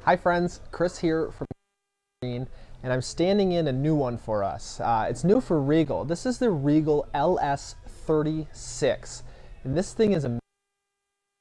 Hi friends, Chris here from Green, and I'm standing in a new one for us. It's new for Regal. This is the Regal LS36, and this thing is amazing.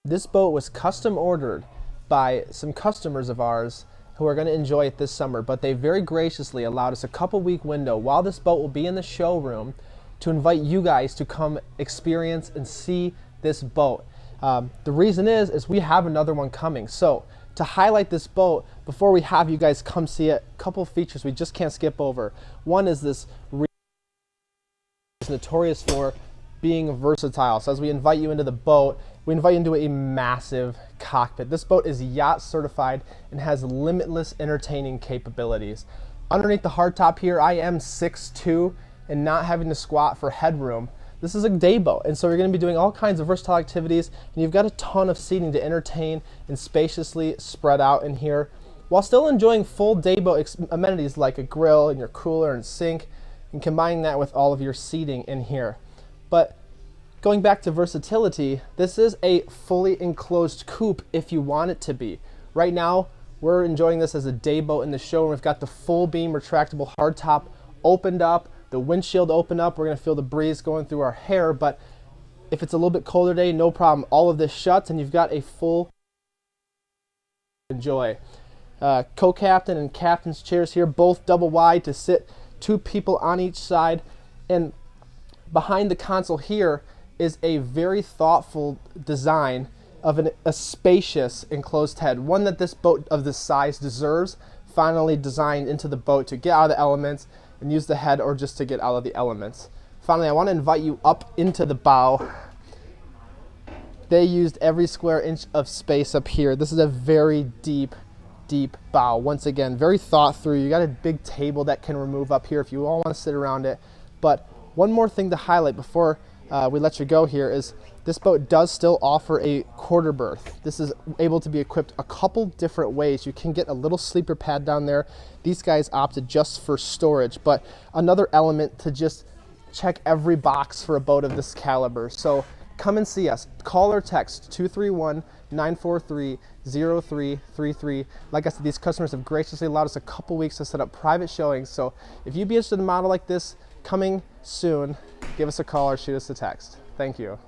This boat was custom ordered by some customers of ours who are going to enjoy it this summer, but they very graciously allowed us a couple-week window while this boat will be in the showroom to invite you guys to come experience and see this boat. The reason is we have another one coming. So to highlight this boat, before we have you guys come see it, a couple features we just can't skip over. One is this is notorious for being versatile. So as we invite you into the boat, we invite you into a massive cockpit. This boat is yacht certified and has limitless entertaining capabilities. Underneath the hardtop here, I am 6'2", and not having to squat for headroom. This is a day boat, and so you're going to be doing all kinds of versatile activities, and you've got a ton of seating to entertain and spaciously spread out in here, while still enjoying full day boat amenities like a grill and your cooler and sink, and combining that with all of your seating in here. But going back to versatility, this is a fully enclosed coupe if you want it to be. Right now, we're enjoying this as a day boat in the showroom. We've got the full beam retractable hardtop opened up, the windshield open up. We're going to feel the breeze going through our hair, but if it's a little bit colder day, no problem. All of this shuts and you've got a full enjoy. Co-captain and captain's chairs here, both double wide to sit two people on each side. And behind the console here is a very thoughtful design of a spacious enclosed head, one that this boat of this size deserves, finally designed into the boat to get out of the elements and use the head, or just to get out of the elements. Finally, I want to invite you up into the bow. They used every square inch of space up here. This is a very deep bow. Once again, very thought through. You got a big table that can remove up here if you all want to sit around it. But one more thing to highlight before we let you go here is this boat does still offer a quarter berth. This is able to be equipped a couple different ways. You can get a little sleeper pad down there. These guys opted just for storage, but another element to just check every box for a boat of this caliber. So come and see us. Call or text 231-943-0333. Like I said, these customers have graciously allowed us a couple weeks to set up private showings. So if you'd be interested in a model like this coming soon, give us a call or shoot us a text. Thank you.